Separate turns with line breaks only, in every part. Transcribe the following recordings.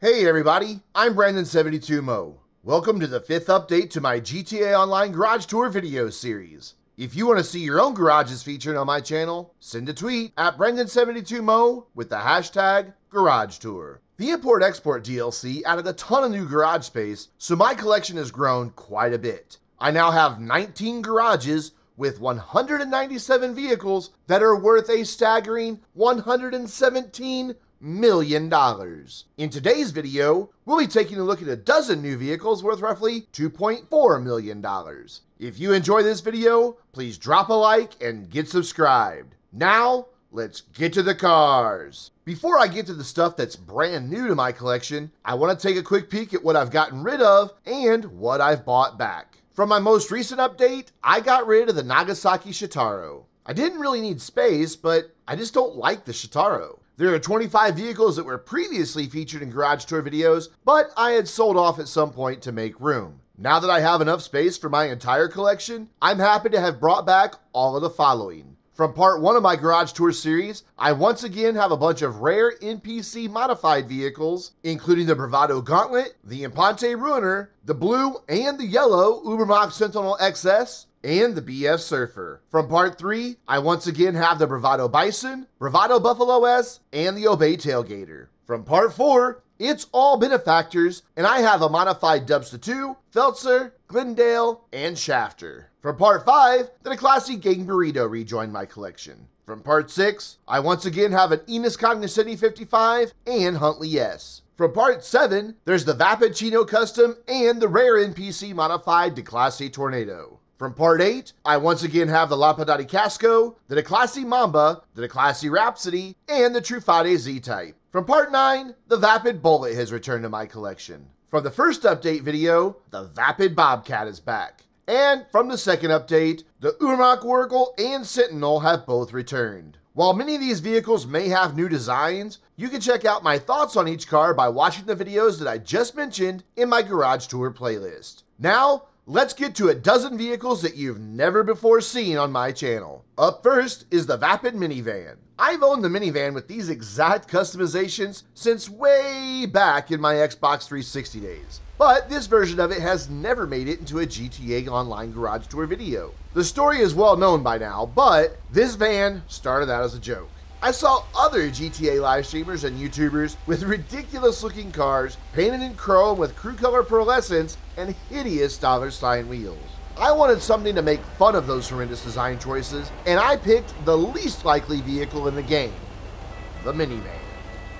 Hey everybody, I'm Brandon72Mo. Welcome to the 5th update to my GTA Online Garage Tour video series. If you want to see your own garages featured on my channel, send a tweet at Brandon72Mo with the hashtag Garage Tour. The Import-Export DLC added a ton of new garage space, so my collection has grown quite a bit. I now have 19 garages with 197 vehicles that are worth a staggering $117 million. In today's video, we'll be taking a look at a dozen new vehicles worth roughly $2.4 million. If you enjoy this video, please drop a like and get subscribed. Now, let's get to the cars. Before I get to the stuff that's brand new to my collection, I want to take a quick peek at what I've gotten rid of and what I've bought back. From my most recent update, I got rid of the Nagasaki Shitaro. I didn't really need space, but I just don't like the Shitaro. There are 25 vehicles that were previously featured in Garage Tour videos, but I had sold off at some point to make room. Now that I have enough space for my entire collection, I'm happy to have brought back all of the following. From part 1 of my Garage Tour series, I once again have a bunch of rare NPC modified vehicles, including the Bravado Gauntlet, the Impante Ruiner, the blue and the yellow Ubermacht Sentinel XS, and the BF Surfer. From part 3, I once again have the Bravado Bison, Bravado Buffalo S, and the Obey Tailgater. From part 4, it's all benefactors, and I have a modified Dubsta 2, Feltzer, Glendale, and Shafter. From part 5, the classy Gang Burrito rejoined my collection. From part 6, I once again have an Enos Cognoscenti 55 and Huntley S. From part 7, there's the Vapid Chino Custom and the rare NPC modified DeClasse Tornado. From part 8, I once again have the Lapidati Casco, the DeClasse Mamba, the DeClasse Rhapsody, and the Truffade Z-Type. From part 9, the Vapid Bullet has returned to my collection. From the first update video, the Vapid Bobcat is back. And from the second update, the Ubermacht Oracle and Sentinel have both returned. While many of these vehicles may have new designs, you can check out my thoughts on each car by watching the videos that I just mentioned in my Garage Tour playlist. Now, let's get to a dozen vehicles that you've never before seen on my channel. Up first is the Vapid Minivan. I've owned the minivan with these exact customizations since way back in my Xbox 360 days. But this version of it has never made it into a GTA Online Garage Tour video. The story is well known by now, but this van started out as a joke. I saw other GTA live streamers and YouTubers with ridiculous looking cars painted in chrome with crew color pearlescence and hideous dollar sign wheels. I wanted something to make fun of those horrendous design choices, and I picked the least likely vehicle in the game, the minivan.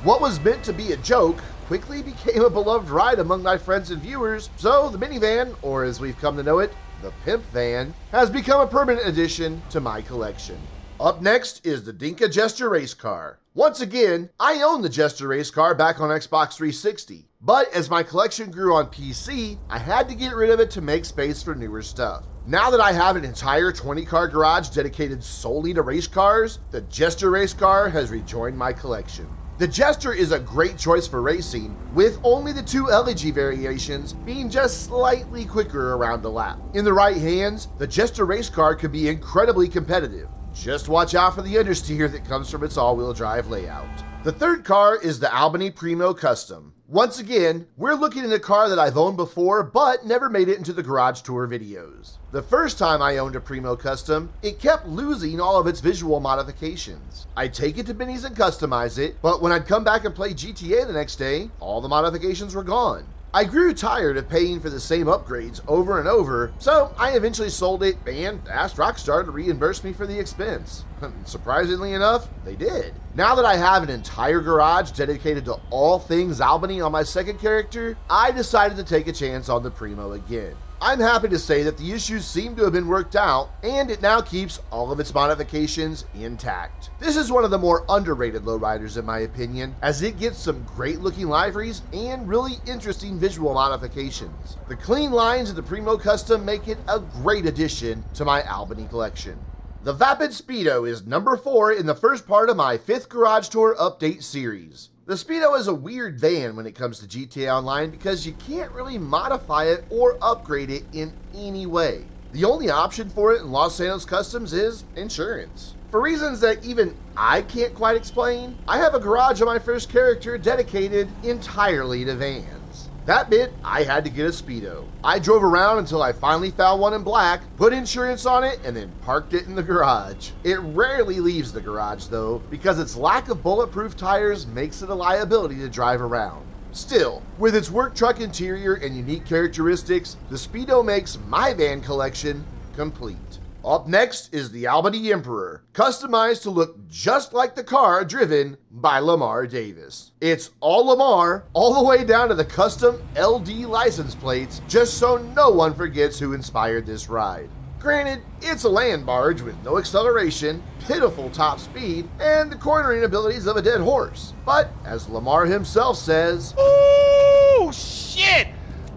What was meant to be a joke quickly became a beloved ride among my friends and viewers, so the minivan, or as we've come to know it, the pimp van, has become a permanent addition to my collection. Up next is the Dinka Jester race car. Once again, I own the Jester race car back on Xbox 360, but as my collection grew on PC, I had to get rid of it to make space for newer stuff. Now that I have an entire 20-car garage dedicated solely to race cars, the Jester race car has rejoined my collection. The Jester is a great choice for racing, with only the 2 LEG variations being just slightly quicker around the lap. In the right hands, the Jester race car could be incredibly competitive. Just watch out for the understeer that comes from its all-wheel drive layout. The third car is the Albany Primo Custom. Once again, we're looking at a car that I've owned before, but never made it into the Garage Tour videos. The first time I owned a Primo Custom, it kept losing all of its visual modifications. I'd take it to Benny's and customize it, but when I'd come back and play GTA the next day, all the modifications were gone. I grew tired of paying for the same upgrades over and over, so I eventually sold it and asked Rockstar to reimburse me for the expense. Surprisingly enough, they did. Now that I have an entire garage dedicated to all things Albany on my second character, I decided to take a chance on the Primo again. I'm happy to say that the issues seem to have been worked out, and it now keeps all of its modifications intact. This is one of the more underrated lowriders in my opinion, as it gets some great looking liveries and really interesting visual modifications. The clean lines of the Primo Custom make it a great addition to my Albany collection. The Vapid Speedo is number 4 in the first part of my 5th Garage Tour update series. The Speedo is a weird van when it comes to GTA Online because you can't really modify it or upgrade it in any way. The only option for it in Los Santos Customs is insurance. For reasons that even I can't quite explain, I have a garage on my first character dedicated entirely to vans. That meant I had to get a Speedo. I drove around until I finally found one in black, put insurance on it, and then parked it in the garage. It rarely leaves the garage though, because its lack of bulletproof tires makes it a liability to drive around. Still, with its work truck interior and unique characteristics, the Speedo makes my van collection complete. Up next is the Albany Emperor, customized to look just like the car driven by Lamar Davis. It's all Lamar, all the way down to the custom LD license plates, just so no one forgets who inspired this ride. Granted, it's a land barge with no acceleration, pitiful top speed, and the cornering abilities of a dead horse. But, as Lamar himself says,
"Ooh, shit!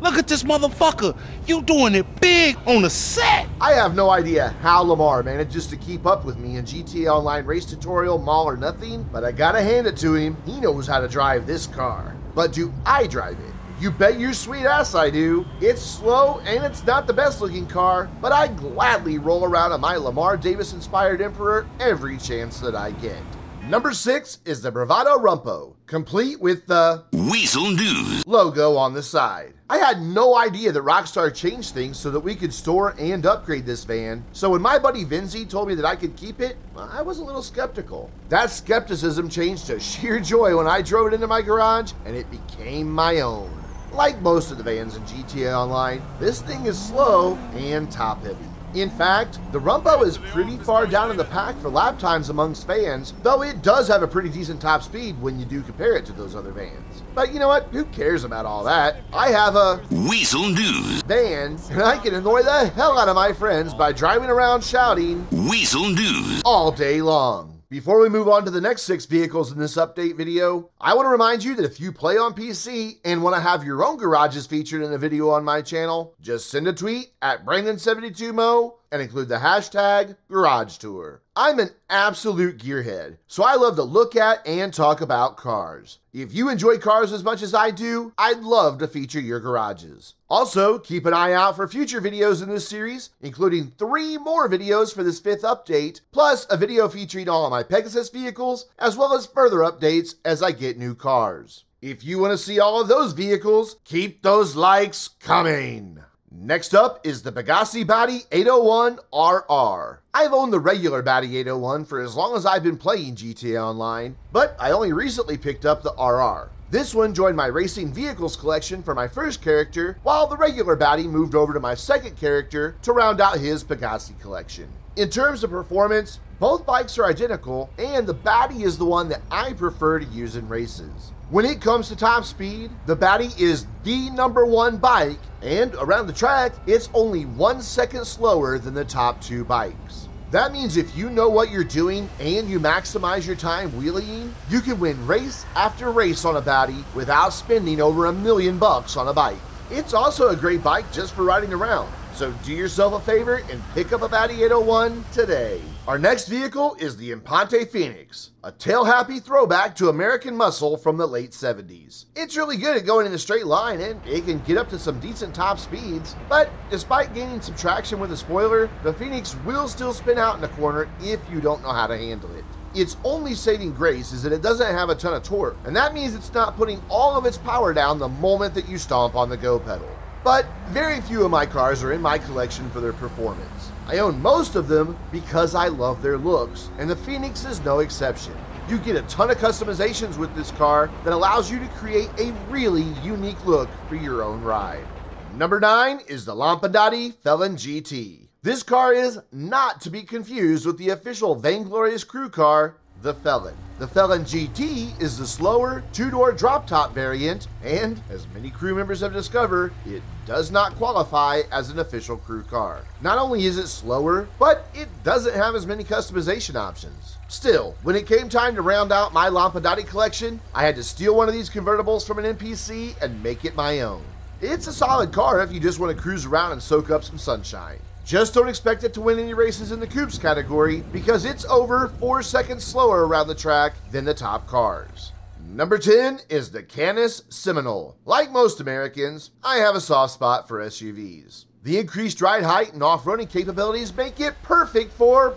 Look at this motherfucker! You doing it big on the set!"
I have no idea how Lamar manages to keep up with me in GTA Online race tutorial Mall or Nothing, but I gotta hand it to him, he knows how to drive this car. But do I drive it? You bet your sweet ass I do. It's slow and it's not the best looking car, but I gladly roll around on my Lamar Davis inspired Emperor every chance that I get. Number 6 is the Bravado Rumpo, complete with the
Weasel News
logo on the side. I had no idea that Rockstar changed things so that we could store and upgrade this van, so when my buddy Vinzi told me that I could keep it, I was a little skeptical. That skepticism changed to sheer joy when I drove it into my garage and it became my own. Like most of the vans in GTA Online, this thing is slow and top heavy. In fact, the Rumpo is pretty far down in the pack for lap times amongst fans, though it does have a pretty decent top speed when you do compare it to those other vans. But you know what? Who cares about all that? I have a
Weasel News
van, and I can annoy the hell out of my friends by driving around shouting
Weasel News
all day long. Before we move on to the next 6 vehicles in this update video, I want to remind you that if you play on PC and want to have your own garages featured in a video on my channel, just send a tweet at Brandon72Mo and include the hashtag Garage Tour. I'm an absolute gearhead, so I love to look at and talk about cars. If you enjoy cars as much as I do, I'd love to feature your garages. Also, keep an eye out for future videos in this series, including 3 more videos for this 5th update, plus a video featuring all of my Pegasus vehicles, as well as further updates as I get new cars. If you want to see all of those vehicles, keep those likes coming. Next up is the Pegassi Body 801 RR. I've owned the regular Body 801 for as long as I've been playing GTA Online, but I only recently picked up the RR. This one joined my racing vehicles collection for my first character, while the regular Body moved over to my second character to round out his Pegassi collection. In terms of performance, both bikes are identical, and the Batty is the one that I prefer to use in races. When it comes to top speed, the Batty is the #1 bike, and around the track, it's only 1 second slower than the top 2 bikes. That means if you know what you're doing and you maximize your time wheeling, you can win race after race on a Batty without spending over $1 million on a bike. It's also a great bike just for riding around, so do yourself a favor and pick up a Batty 801 today. Our next vehicle is the Impante Phoenix, a tail-happy throwback to American muscle from the late 70s. It's really good at going in a straight line and it can get up to some decent top speeds, but despite gaining some traction with a spoiler, the Phoenix will still spin out in the corner if you don't know how to handle it. Its only saving grace is that it doesn't have a ton of torque, and that means it's not putting all of its power down the moment that you stomp on the go pedal. But very few of my cars are in my collection for their performance. I own most of them because I love their looks, and the Phoenix is no exception. You get a ton of customizations with this car that allows you to create a really unique look for your own ride. Number 9 is the Lampadati Felon GT. This car is not to be confused with the official Vainglorious crew car, the Felon. The Felon GT is the slower 2-door drop-top variant, and as many crew members have discovered, it does not qualify as an official crew car. Not only is it slower, but it doesn't have as many customization options. Still, when it came time to round out my Lampadati collection, I had to steal one of these convertibles from an NPC and make it my own. It's a solid car if you just want to cruise around and soak up some sunshine. Just don't expect it to win any races in the coupes category because it's over 4 seconds slower around the track than the top cars. Number 10 is the Canis Seminole. Like most Americans, I have a soft spot for SUVs. The increased ride height and off-roading capabilities make it perfect for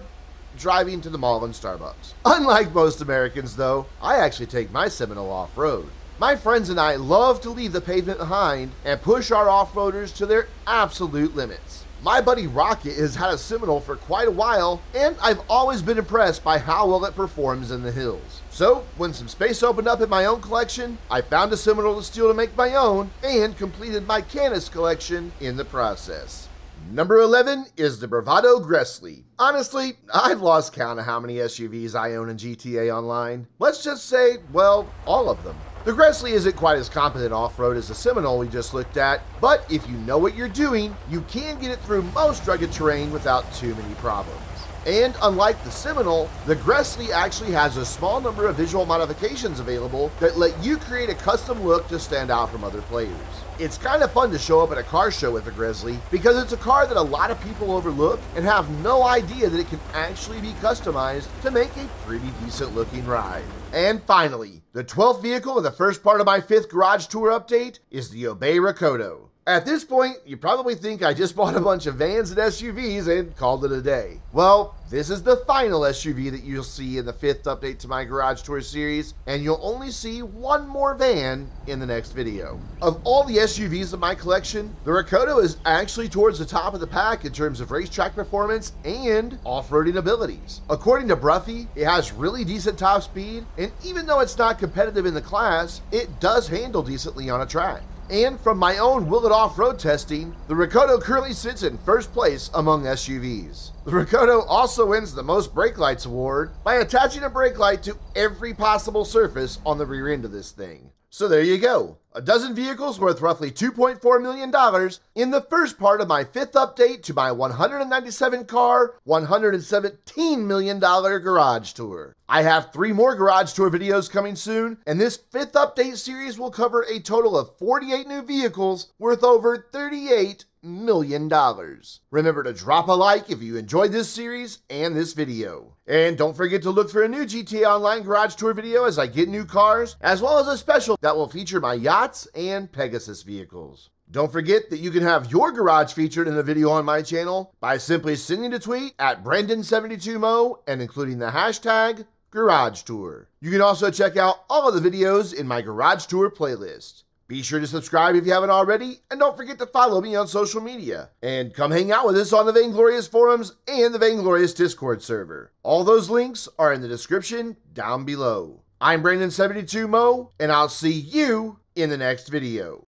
driving to the mall and Starbucks. Unlike most Americans though, I actually take my Seminole off-road. My friends and I love to leave the pavement behind and push our off-roaders to their absolute limits. My buddy Rocket has had a Seminole for quite a while, and I've always been impressed by how well it performs in the hills. So, when some space opened up in my own collection, I found a Seminole to steal to make my own, and completed my Canis collection in the process. Number 11 is the Bravado Gressley. Honestly, I've lost count of how many SUVs I own in GTA Online. Let's just say, well, all of them. The Gressley isn't quite as competent off-road as the Seminole we just looked at, but if you know what you're doing, you can get it through most rugged terrain without too many problems. And unlike the Seminole, the Gressley actually has a small number of visual modifications available that let you create a custom look to stand out from other players. It's kind of fun to show up at a car show with the Gressley because it's a car that a lot of people overlook and have no idea that it can actually be customized to make a pretty decent looking ride. And finally, the 12th vehicle of the first part of my 5th Garage Tour update is the Obey Rakoto. At this point, you probably think I just bought a bunch of vans and SUVs and called it a day. Well, this is the final SUV that you'll see in the 5th update to my Garage Tour series, and you'll only see one more van in the next video. Of all the SUVs in my collection, the Rakoto is actually towards the top of the pack in terms of racetrack performance and off-roading abilities. According to Bruffy, it has really decent top speed, and even though it's not competitive in the class, it does handle decently on a track. And from my own Will It Off-Road testing, the Rakoto currently sits in first place among SUVs. The Rakoto also wins the Most Brake Lights award by attaching a brake light to every possible surface on the rear end of this thing. So there you go, a dozen vehicles worth roughly $2.4 million in the first part of my 5th update to my 197 car, $117 million Garage Tour. I have 3 more Garage Tour videos coming soon, and this 5th update series will cover a total of 48 new vehicles worth over $38 million. Remember to drop a like if you enjoyed this series and this video. And don't forget to look for a new GTA Online Garage Tour video as I get new cars, as well as a special that will feature my yachts and Pegasus vehicles. Don't forget that you can have your garage featured in a video on my channel by simply sending a tweet at Brandon72Mo and including the hashtag Garage Tour. You can also check out all of the videos in my Garage Tour playlist. Be sure to subscribe if you haven't already, and don't forget to follow me on social media. And come hang out with us on the Vainglorious forums and the Vainglorious Discord server. All those links are in the description down below. I'm Brandon72Mo, and I'll see you in the next video.